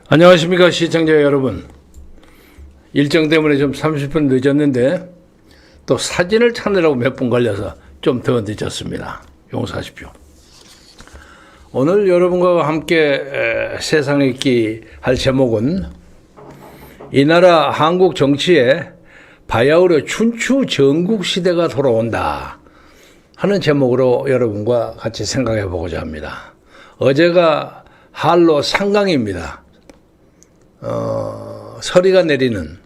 안녕하십니까 시청자 여러분. 일정 때문에 좀 30분 늦었는데 또 사진을 찾느라고 몇 분 걸려서 좀 더 늦었습니다. 용서하십시오. 오늘 여러분과 함께 세상 읽기 할 제목은 이 나라 한국 정치에 바야흐로 춘추 전국시대가 돌아온다 하는 제목으로 여러분과 같이 생각해 보고자 합니다. 어제가 한로 상강입니다. 서리가 내리는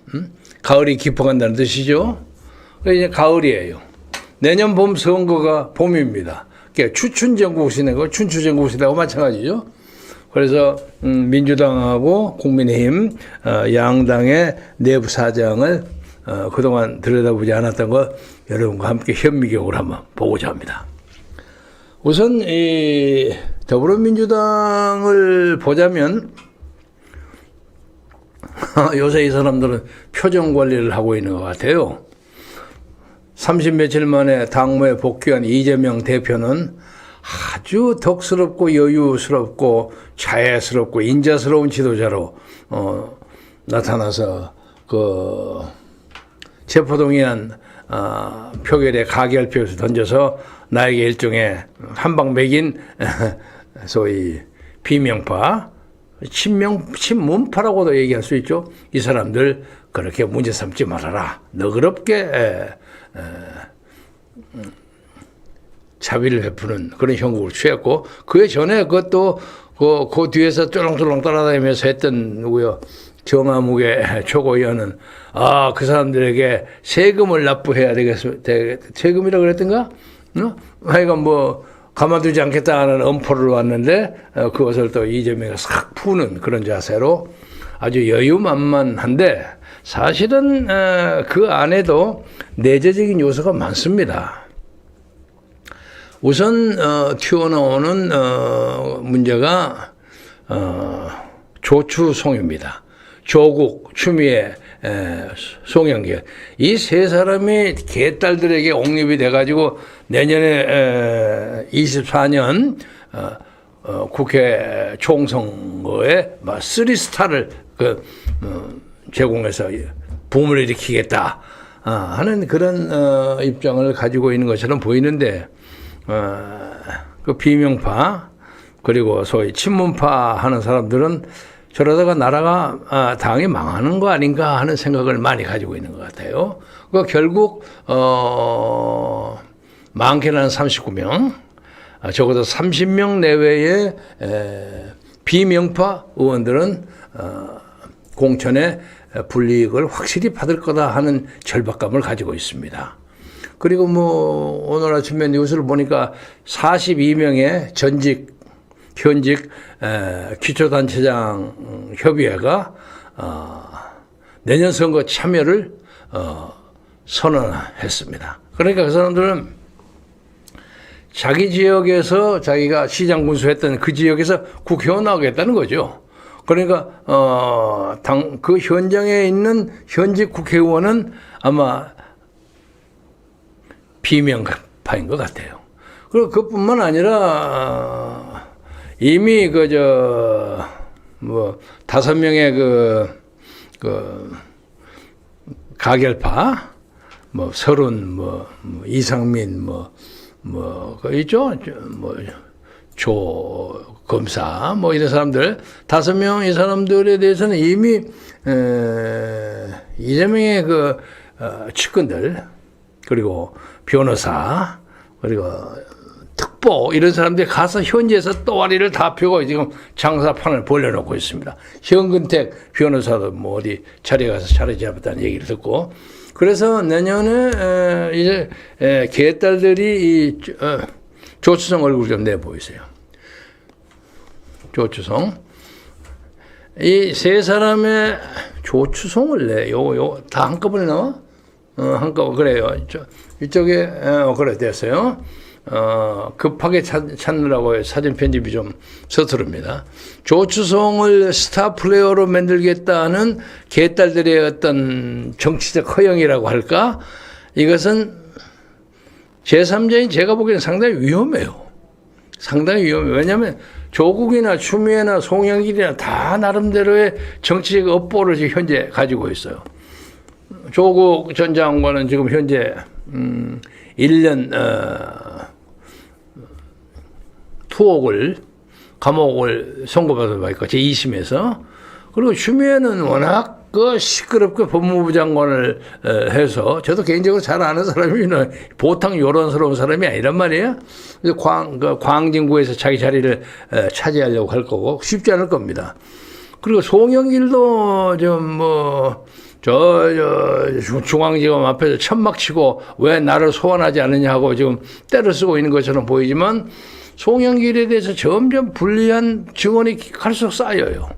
가을이 깊어간다는 뜻이죠. 이제 가을이에요. 내년 봄 선거가 봄입니다. 그러니까 추춘전국시대고 춘추전국시대하고 마찬가지죠. 그래서 민주당하고 국민의힘 양당의 내부 사정을 그동안 들여다보지 않았던 거 여러분과 함께 현미경으로 한번 보고자 합니다. 우선 이 더불어민주당을 보자면 요새 이 사람들은 표정 관리를 하고 있는 것 같아요. 30 며칠 만에 당무에 복귀한 이재명 대표는 아주 덕스럽고 여유스럽고 자애스럽고 인자스러운 지도자로 나타나서 그 체포동의안 표결에 가결표에서 던져서 나에게 일종의 한방 매긴 소위 비명파 친문파라고도 얘기할 수 있죠. 이 사람들 그렇게 문제 삼지 말아라. 너그럽게 자비를 베푸는 그런 형국을 취했고, 그에 전에 그것도 그 뒤에서 쫄렁쫄렁 따라다니면서 했던 누구요? 정화무게 최고위원은 그 사람들에게 세금을 납부해야 되겠습니다. 세금이라고 그랬던가? 하여간 뭐 가만두지 않겠다는 엄포를 왔는데 그것을 또 이재명이 싹 푸는 그런 자세로 아주 여유만만한데 사실은 그 안에도 내재적인 요소가 많습니다. 우선 튀어나오는 문제가 조추송입니다. 조국, 추미애, 송영길 이 세 사람이 개딸들에게 옹립이 돼가지고 내년에 24년 국회 총선거에 3스타를 제공해서 붐을 일으키겠다 하는 그런 입장을 가지고 있는 것처럼 보이는데 그 비명파 그리고 소위 친문파 하는 사람들은 저러다가 나라가 당이 망하는 거 아닌가 하는 생각을 많이 가지고 있는 것 같아요. 그러니까 결국 많게는 한 39명, 적어도 30명 내외의 비명파 의원들은 공천의 불이익을 확실히 받을 거다 하는 절박감을 가지고 있습니다. 그리고 뭐 오늘 아침에 뉴스를 보니까 42명의 현직 기초단체장 협의회가 내년 선거 참여를 선언했습니다. 그러니까 그 사람들은 자기 지역에서 자기가 시장 군수했던 그 지역에서 국회의원 나오겠다는 거죠. 그러니까 그 현장에 있는 현직 국회의원은 아마 비명파인 것 같아요. 그리고 그뿐만 아니라 이미 5명의 가결파, 서른, 이상민, 있죠? 조 검사, 이런 사람들, 5명 이 사람들에 대해서는 이미, 이재명의 측근들, 그리고 변호사, 그리고 특보 이런 사람들이 가서 현지에서 또아리를 다 펴고 지금 장사판을 벌려놓고 있습니다. 현근택 변호사도 어디 자리에 가서 자리 잡았다는 얘기를 듣고, 그래서 내년에 이제 개딸들이 이 조추성 얼굴 좀 내보이세요. 조추성 이 세 사람의 조추성을 내요. 다 한꺼번에 나와? 한꺼번에 그래요. 이쪽에 그래 됐어요. 급하게 찾느라고 사진 편집이 좀 서투릅니다. 조추송을 스타 플레이어로 만들겠다는 개딸들의 어떤 정치적 허영이라고 할까? 이것은 제3자인 제가 보기에는 상당히 위험해요. 상당히 위험해요. 왜냐하면 조국이나 추미애나 송영길이나 다 나름대로의 정치적 업보를 지금 현재 가지고 있어요. 조국 전 장관은 지금 현재 1년 투옥을 감옥을 선고받아 있고 제2심에서. 그리고 추미애는 워낙 시끄럽게 법무부 장관을 해서 저도 개인적으로 잘 아는 사람이는 보통 요런스러운 사람이 아니란 말이에요. 그래서 광진구에서 자기 자리를 차지하려고 할 거고 쉽지 않을 겁니다. 그리고 송영길도 중앙지검 앞에서 천막 치고 왜 나를 소환하지 않느냐고 지금 때를 쓰고 있는 것처럼 보이지만 송영길에 대해서 점점 불리한 증언이 갈수록 쌓여요.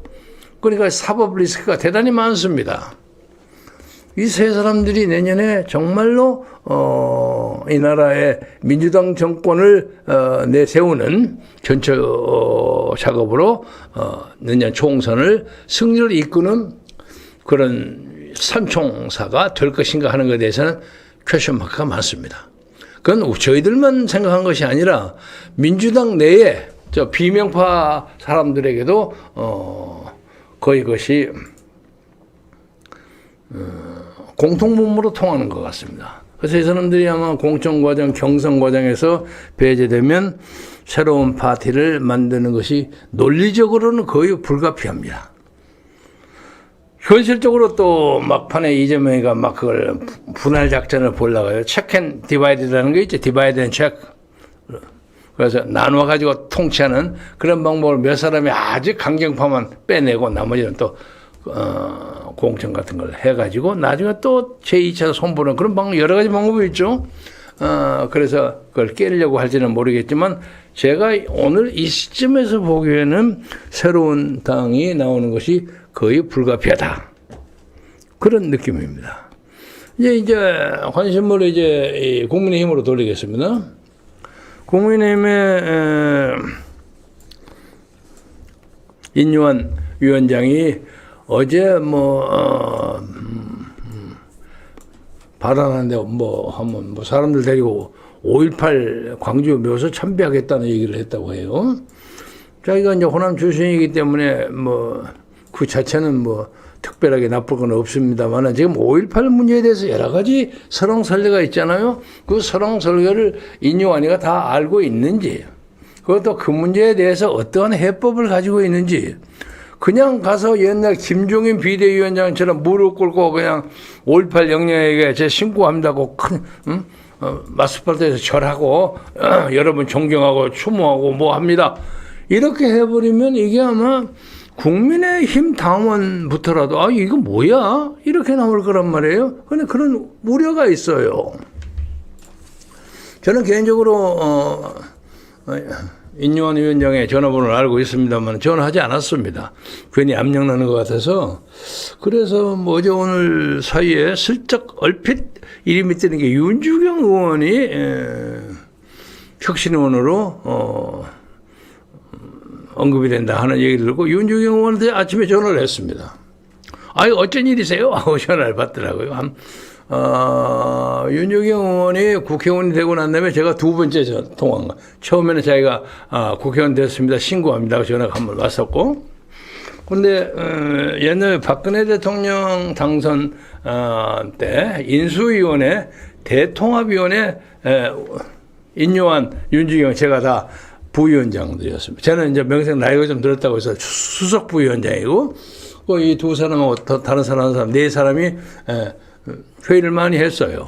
그러니까 사법 리스크가 대단히 많습니다. 이 세 사람들이 내년에 정말로 이 나라의 민주당 정권을 내세우는 전체 작업으로 내년 총선을 승리를 이끄는 그런 삼총사가 될 것인가 하는 것에 대해서는 퀘스천 마크가 많습니다. 그건 저희들만 생각한 것이 아니라 민주당 내에 저 비명파 사람들에게도 거의 그것이 공통분모로 통하는 것 같습니다. 그래서 이 사람들이 아마 공천과정, 경선과정에서 배제되면 새로운 파티를 만드는 것이 논리적으로는 거의 불가피합니다. 현실적으로 또 막판에 이재명이가 막 그걸 분할 작전을 보려고요. 체크 앤 디바이드라는 게 있죠. 디바이드 앤 체크. 그래서 나눠가지고 통치하는 그런 방법을 몇 사람이 아주 강경파만 빼내고 나머지는 또, 공천 같은 걸 해가지고 나중에 또 제2차 손보는 그런 방법, 여러 가지 방법이 있죠. 그래서 그걸 깨려고 할지는 모르겠지만 제가 오늘 이 시점에서 보기에는 새로운 당이 나오는 것이 거의 불가피하다. 그런 느낌입니다. 이제 관심을 이제 국민의힘으로 돌리겠습니다. 국민의힘의 인요한 위원장이 어제 발언하는데 한번 사람들 데리고 5.18 광주 묘소 참배하겠다는 얘기를 했다고 해요. 자기가 이제 호남 출신이기 때문에 그 자체는 특별하게 나쁠 건 없습니다만 지금 5.18 문제에 대해서 여러 가지 설왕설래가 있잖아요. 그 설왕설래를 인요한이가 다 알고 있는지, 그것도 그 문제에 대해서 어떠한 해법을 가지고 있는지, 그냥 가서 옛날 김종인 비대위원장처럼 무릎 꿇고 그냥 5.18 영령에게 제 신고합니다고 큰 마스팔트에서 절하고 여러분 존경하고 추모하고 뭐 합니다. 이렇게 해버리면 이게 아마 국민의힘 당원부터라도 이거 뭐야? 이렇게 나올 거란 말이에요. 근데 그런 우려가 있어요. 저는 개인적으로 인요한 위원장의 전화번호를 알고 있습니다만 전화하지 않았습니다. 괜히 압력 나는 것 같아서. 그래서 어제 오늘 사이에 슬쩍 얼핏 이름이 뜨는 게 윤주경 의원이 혁신의원으로 언급이 된다 하는 얘기를 듣고 윤주경 의원한테 아침에 전화를 했습니다. 어쩐 일이세요? 하고 전화를 받더라고요. 윤주경 의원이 국회의원이 되고 난 다음에 제가 두 번째 통화한 거. 처음에는 자기가 국회의원 됐습니다. 신고합니다. 전화가 한 번 왔었고. 근데 옛날 박근혜 대통령 당선 때 인수위원회, 대통합위원회 인요한 윤주경 제가 다 부위원장들이었습니다. 저는 이제 명색 나이가 좀 들었다고 해서 수석 부위원장이고, 이 두 사람하고 다른 사람, 네 사람이 회의를 많이 했어요.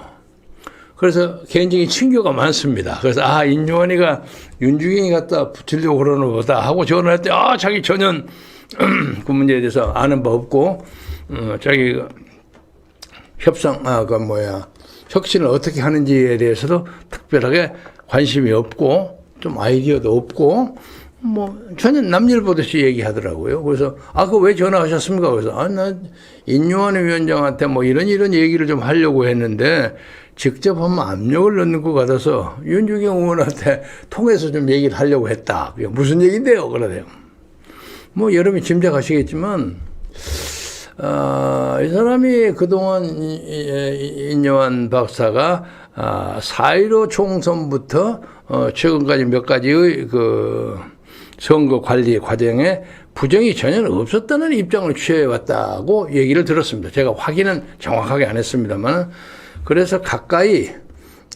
그래서 개인적인 친교가 많습니다. 그래서 인요한이가 윤주경이 갖다 붙이려고 그러는 보다 하고 전화할 때 자기 전혀 그 문제에 대해서 아는 바 없고 자기 협상 혁신을 어떻게 하는지에 대해서도 특별하게 관심이 없고 좀 아이디어도 없고 전혀 남일 보듯이 얘기하더라고요. 그래서 그거 왜 전화하셨습니까? 그래서 나 인요한 위원장한테 이런 얘기를 좀 하려고 했는데 직접 하면 압력을 넣는 것 같아서 윤주경 의원한테 통해서 좀 얘기를 하려고 했다. 그게 무슨 얘기인데요? 그러대요. 여러분이 짐작하시겠지만 이 사람이 그동안 인요한 박사가 4.15 총선부터 최근까지 몇 가지의 선거 관리 과정에 부정이 전혀 없었다는 입장을 취해왔다고 얘기를 들었습니다. 제가 확인은 정확하게 안 했습니다만, 그래서 가까이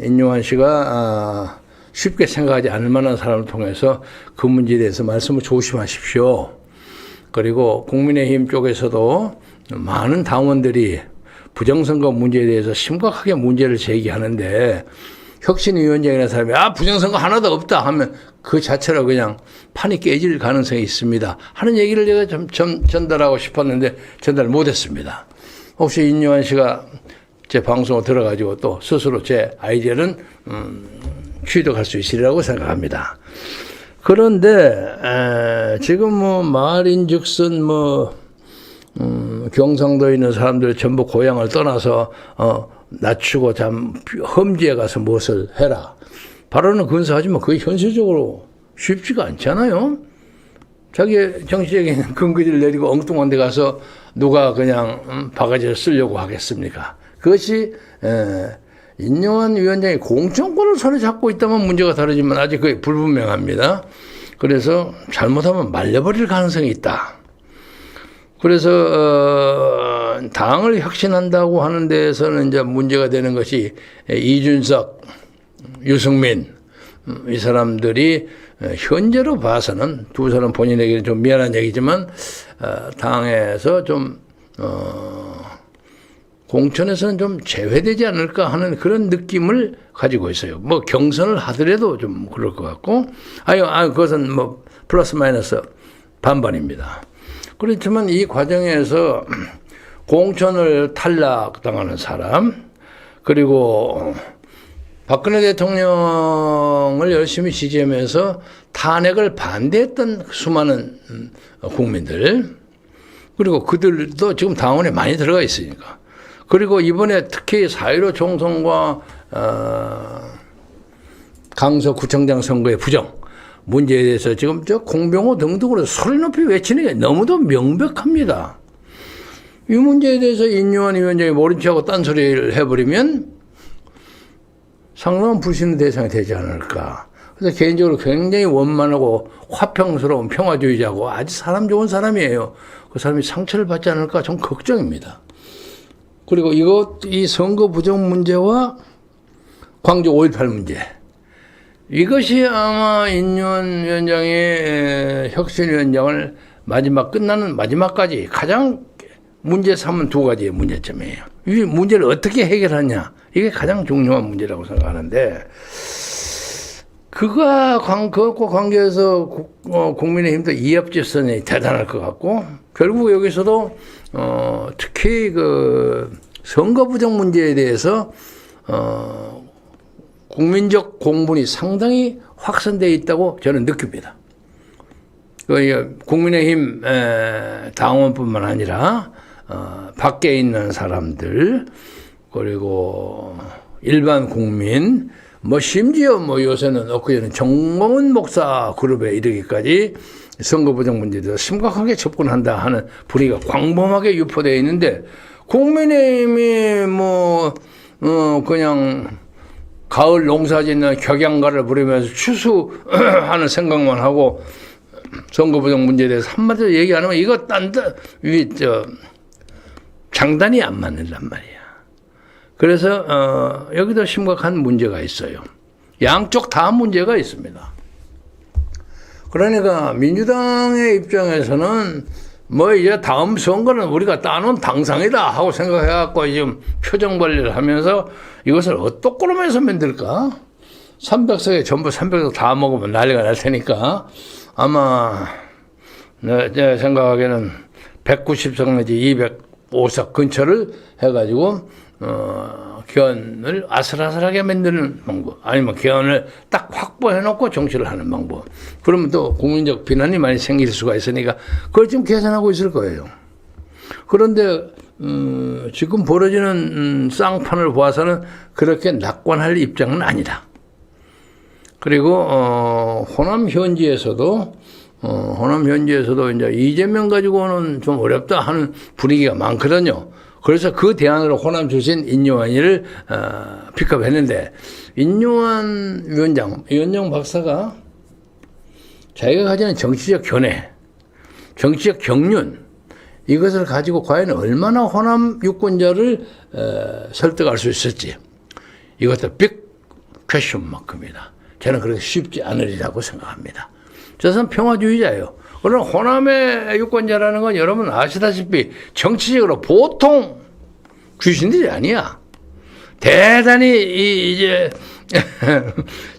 인요한 씨가 쉽게 생각하지 않을 만한 사람을 통해서 그 문제에 대해서 말씀을 조심하십시오. 그리고 국민의힘 쪽에서도 많은 당원들이 부정선거 문제에 대해서 심각하게 문제를 제기하는데, 혁신위원장이라는 사람이 부정선거 하나도 없다 하면 그 자체로 그냥 판이 깨질 가능성이 있습니다 하는 얘기를 제가 좀 전달하고 싶었는데 전달 못했습니다. 혹시 인요한 씨가 제 방송에 들어가지고 또 스스로 제 아이디어는 취득할 수 있으리라고 생각합니다. 그런데 지금 뭐 말인즉슨 경상도에 있는 사람들 전부 고향을 떠나서 낮추고 험지에 가서 무엇을 해라. 발언은 근사하지만 그게 현실적으로 쉽지가 않잖아요. 자기의 정치적인 근거지를 내리고 엉뚱한 데 가서 누가 그냥 바가지를 쓰려고 하겠습니까? 그것이 인요한 위원장이 공천권을 손에 잡고 있다면 문제가 다르지만 아직 그게 불분명합니다. 그래서 잘못하면 말려버릴 가능성이 있다. 그래서 당을 혁신한다고 하는 데에서는 이제 문제가 되는 것이 이준석, 유승민 이 사람들이 현재로 봐서는 두 사람 본인에게는 좀 미안한 얘기지만 당에서 좀 공천에서는 좀 제외되지 않을까 하는 그런 느낌을 가지고 있어요. 뭐 경선을 하더라도 좀 그럴 것 같고, 그것은 뭐 플러스 마이너스 반반입니다. 그렇지만 이 과정에서 공천을 탈락당하는 사람, 그리고 박근혜 대통령을 열심히 지지하면서 탄핵을 반대했던 수많은 국민들, 그리고 그들도 지금 당원에 많이 들어가 있으니까, 그리고 이번에 특히 4.15 총선과 강서구청장 선거의 부정 문제에 대해서 지금 공병호 등등으로 소리 높이 외치는 게 너무도 명백합니다. 이 문제에 대해서 인요한 위원장이 모른 척하고 딴소리를 해버리면 상당한 불신의 대상이 되지 않을까. 그래서 개인적으로 굉장히 원만하고 화평스러운 평화주의자고 아주 사람 좋은 사람이에요. 그 사람이 상처를 받지 않을까 좀 걱정입니다. 그리고 이 선거 부정 문제와 광주 5.18 문제, 이것이 아마 인요한 위원장의 혁신위원장을 끝나는 마지막까지 가장 문제 삼은 두 가지의 문제점이에요. 이 문제를 어떻게 해결하냐, 이게 가장 중요한 문제라고 생각하는데, 그것과 관계해서 국민의힘도 이합집산이 대단할 것 같고, 결국 여기서도 특히 그 선거 부정 문제에 대해서 국민적 공분이 상당히 확산되어 있다고 저는 느낍니다. 국민의힘 당원뿐만 아니라 밖에 있는 사람들, 그리고 일반 국민, 심지어 요새는 엊그제는 정몽은 목사 그룹에 이르기까지 선거 부정 문제에 대해서 심각하게 접근한다 하는 분위기가 광범하게 유포되어 있는데, 국민의힘이 그냥 가을 농사 짓는 격양가를 부리면서 추수하는 생각만 하고 선거 부정 문제에 대해서 한마디도 얘기 안 하면 이거 장단이 안 맞는단 말이야. 그래서 여기도 심각한 문제가 있어요. 양쪽 다 문제가 있습니다. 그러니까 민주당의 입장에서는 이제 다음 선거는 우리가 따놓은 당상이다 하고 생각해갖고 지금 표정 관리를 하면서 이것을 어떻게 해서 만들까? 300석에 전부 300석 다 먹으면 난리가 날 테니까 아마 내 생각하기에는 190석 내지 205석 근처를 해가지고 견을 아슬아슬하게 만드는 방법, 아니면 견을 딱 확보해놓고 정치를 하는 방법. 그러면 또 국민적 비난이 많이 생길 수가 있으니까 그걸 지금 계산하고 있을 거예요. 그런데 지금 벌어지는 쌍판을 보아서는 그렇게 낙관할 입장은 아니다. 그리고 호남 현지에서도 이제 이재명 가지고는 좀 어렵다 하는 분위기가 많거든요. 그래서 그 대안으로 호남 출신 인요한이를 픽업했는데, 인요한 위원장 박사가 자기가 가지는 정치적 견해, 정치적 경륜, 이것을 가지고 과연 얼마나 호남 유권자를 설득할 수 있을지, 이것도 빅 퀘션 마크입니다. 저는 그렇게 쉽지 않으리라고 생각합니다. 저는 평화주의자예요. 그러나 호남의 유권자라는 건 여러분 아시다시피 정치적으로 보통 귀신들이 아니야. 대단히 이제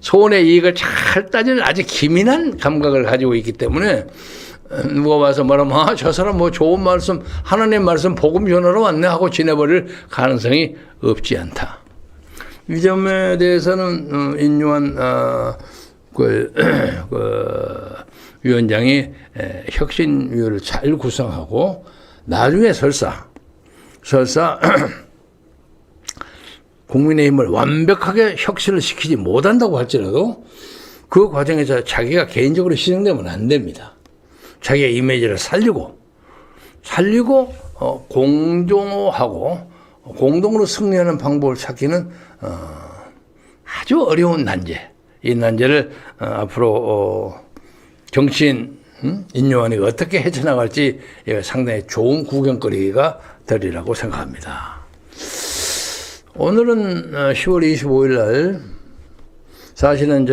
소원의 이익을 잘 따지는 아주 기민한 감각을 가지고 있기 때문에 누가 와서 말하면 저 사람 뭐 좋은 말씀, 하나님 말씀 복음 전하러 왔네 하고 지내버릴 가능성이 없지 않다. 이 점에 대해서는 인유한 위원장이 혁신위를 잘 구성하고 나중에 설사 국민의힘을 완벽하게 혁신을 시키지 못한다고 할지라도 그 과정에서 자기가 개인적으로 희생되면 안 됩니다. 자기의 이미지를 살리고 공정하고 공동으로 승리하는 방법을 찾기는 아주 어려운 난제. 이 난제를 앞으로 정치인 인요한이 어떻게 헤쳐나갈지 상당히 좋은 구경거리가 되리라고 생각합니다. 오늘은 10월 25일 날 사실은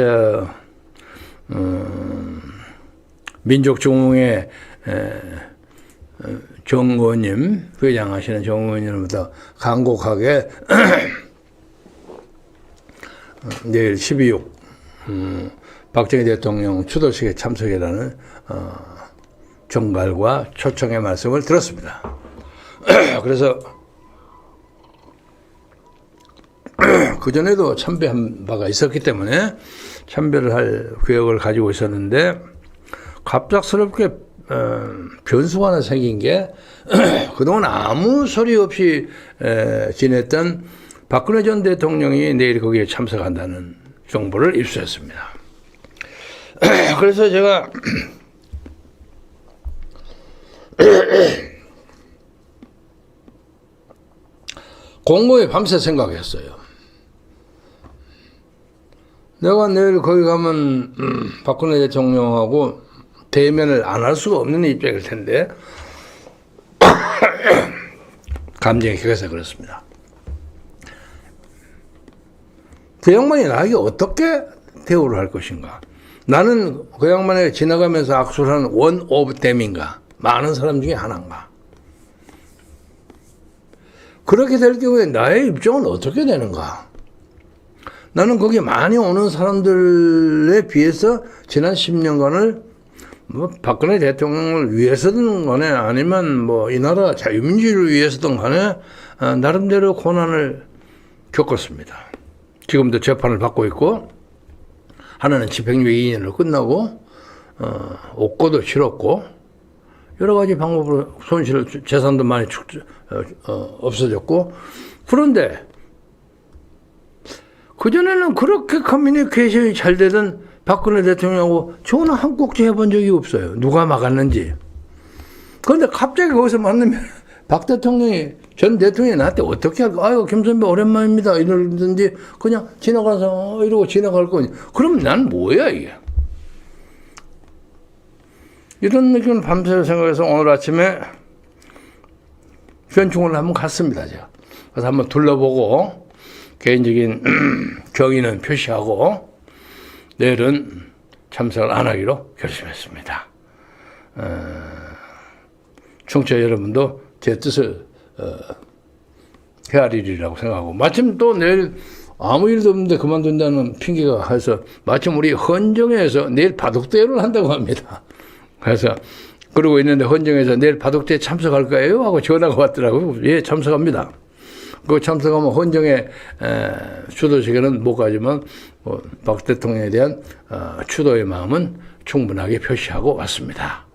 민족중흥회 정 의원님, 회장하시는 정 의원님부터 간곡하게 내일 12.6 박정희 대통령 추도식에 참석이라는 정갈과 초청의 말씀을 들었습니다. 그래서 그전에도 참배한 바가 있었기 때문에 참배를 할 계획을 가지고 있었는데 갑작스럽게 변수가 하나 생긴 게 그동안 아무 소리 없이 지냈던 박근혜 전 대통령이 내일 거기에 참석한다는 정보를 입수했습니다. 그래서 제가 공고에 밤새 생각했어요. 내가 내일 거기 가면 박근혜 대통령하고 대면을 안 할 수가 없는 입장일 텐데 감정이 격해서 그렇습니다. 그 양반이 나에게 어떻게 대우를 할 것인가? 나는 그 양반에게 지나가면서 악수를 하는 원 오브 댐인가? 많은 사람 중에 하나인가? 그렇게 될 경우에 나의 입장은 어떻게 되는가? 나는 거기 많이 오는 사람들에 비해서 지난 10년간을 뭐 박근혜 대통령을 위해서든 간에 아니면 뭐 이 나라 자유민주주의를 위해서든 간에 나름대로 고난을 겪었습니다. 지금도 재판을 받고 있고 하나는 집행유예 2년으로 끝나고 옥고도 치렀고 여러 가지 방법으로 재산도 많이 없어졌고 그런데 그전에는 그렇게 커뮤니케이션이 잘 되던 박근혜 대통령하고 전화 한 꼭지 해본 적이 없어요. 누가 막았는지. 그런데 갑자기 거기서 만나면 박 대통령이 전 대통령이 나한테 어떻게 할까? 아유 김 선배 오랜만입니다. 이러든지 그냥 지나가서 이러고 지나갈 거니. 그럼 난 뭐야 이게. 이런 느낌을 밤새 생각해서 오늘 아침에 현충원을 한번 갔습니다. 제가. 그래서 한번 둘러보고 개인적인 경의는 표시하고 내일은 참석을 안 하기로 결심했습니다. 청취자 여러분도 제 뜻을 헤아리리라고 생각하고 마침 또 내일 아무 일도 없는데 그만둔다는 핑계가 해서 마침 우리 헌정에서 내일 바둑대회를 한다고 합니다. 그래서 그러고 있는데 헌정에서 내일 바둑대회 참석할 거예요? 하고 전화가 왔더라고요. 예, 참석합니다. 그 참석하면 헌정의 추도식에는 못 가지만 박 대통령에 대한 추도의 마음은 충분하게 표시하고 왔습니다.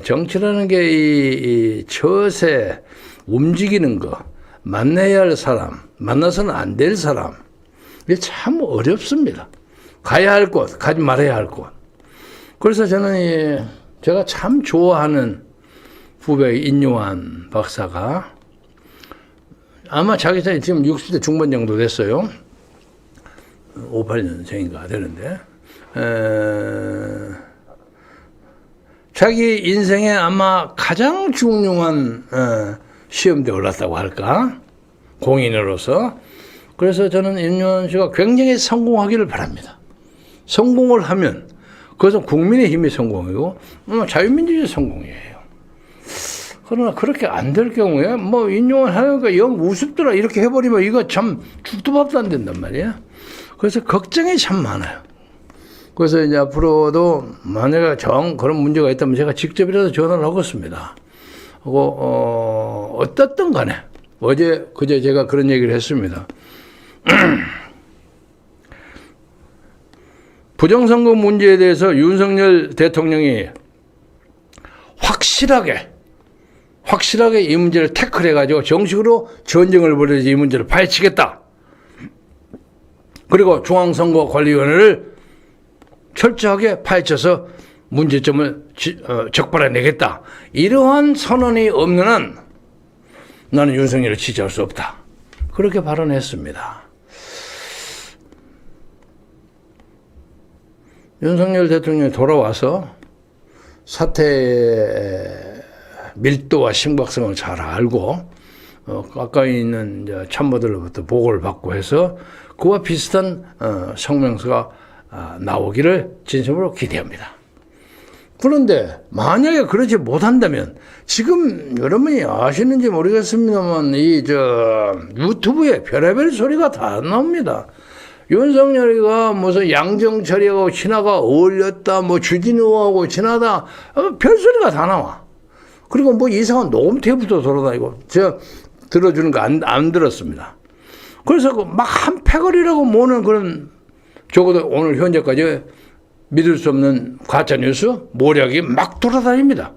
정치라는 게 이 처세 움직이는 거 만나야 할 사람 만나서는 안 될 사람 이게 참 어렵습니다. 가야 할 곳 가지 말아야 할 곳. 그래서 저는 제가 참 좋아하는 후배 인요한 박사가 아마 자기 자리 지금 60대 중반 정도 됐어요. 58년생인가 되는데 자기 인생에 아마 가장 중요한 시험대에 올랐다고 할까? 공인으로서. 그래서 저는 임요한 씨가 굉장히 성공하기를 바랍니다. 성공을 하면 그것은 국민의힘이 성공이고 자유민주주의 성공이에요. 그러나 그렇게 안 될 경우에 뭐 임요한 하니까 영 우습더라 이렇게 해버리면 이거 참 죽도 밥도 안 된단 말이야. 그래서 걱정이 참 많아요. 그래서 이제 앞으로도 만약에 그런 문제가 있다면 제가 직접이라도 전화를 하겠습니다. 하고 어떻든 간에 그제 제가 그런 얘기를 했습니다. 부정선거 문제에 대해서 윤석열 대통령이 확실하게 이 문제를 태클해가지고 정식으로 전쟁을 벌여서 이 문제를 파헤치겠다. 그리고 중앙선거관리위원회를 철저하게 파헤쳐서 문제점을 적발해내겠다. 이러한 선언이 없는 한 나는 윤석열을 지지할 수 없다. 그렇게 발언했습니다. 윤석열 대통령이 돌아와서 사태의 밀도와 심각성을 잘 알고 가까이 있는 이제 참모들로부터 보고를 받고 해서 그와 비슷한 성명서가 나오기를 진심으로 기대합니다. 그런데 만약에 그러지 못한다면 지금 여러분이 아시는지 모르겠습니다만 유튜브에 별의별 소리가 다 나옵니다. 윤석열이가 무슨 양정철이하고 친하가 어울렸다, 뭐 주진우하고 친하다, 별소리가 다 나와. 그리고 뭐 이상한 녹음 테이프도 돌아다니고, 제가 들어주는 거 안 들었습니다. 그래서 막 한 패거리라고 모는 그런, 적어도 오늘 현재까지 믿을 수 없는 가짜뉴스, 모략이 막 돌아다닙니다.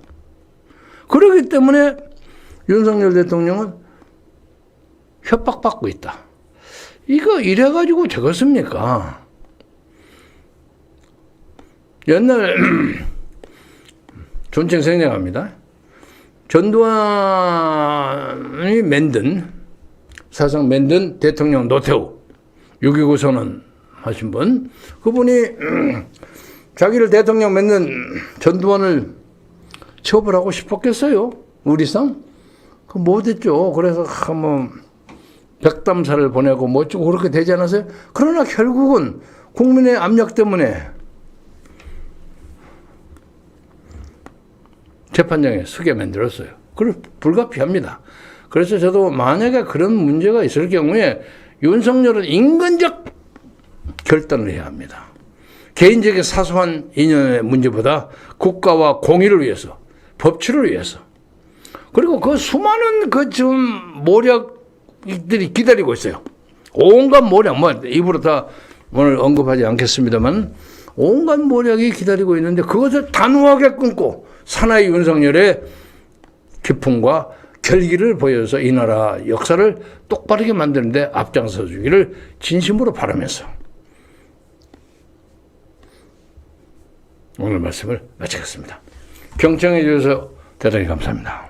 그렇기 때문에 윤석열 대통령은 협박받고 있다. 이거 이래가지고 되겠습니까? 옛날 존칭 생략합니다. 전두환이 사상 만든 대통령 노태우 6.29 선언 하신 분, 그분이 자기를 대통령 만든 전두환을 처벌하고 싶었겠어요? 우리상? 그 못했죠. 그래서 뭐 백담사를 보내고 뭐 어쩌고 그렇게 되지 않았어요? 그러나 결국은 국민의 압력 때문에 재판장에 서게 만들었어요. 그걸 불가피합니다. 그래서 저도 만약에 그런 문제가 있을 경우에 윤석열은 인간적 결단을 해야 합니다. 개인적인 사소한 인연의 문제보다 국가와 공의를 위해서, 법치를 위해서, 그리고 그 수많은 지금 모략들이 기다리고 있어요. 온갖 모략, 입으로 다 오늘 언급하지 않겠습니다만 온갖 모략이 기다리고 있는데 그것을 단호하게 끊고 사나이 윤석열의 기풍과 결기를 보여서 이 나라 역사를 똑바르게 만드는데 앞장서 주기를 진심으로 바라면서 오늘 말씀을 마치겠습니다. 경청해 주셔서 대단히 감사합니다.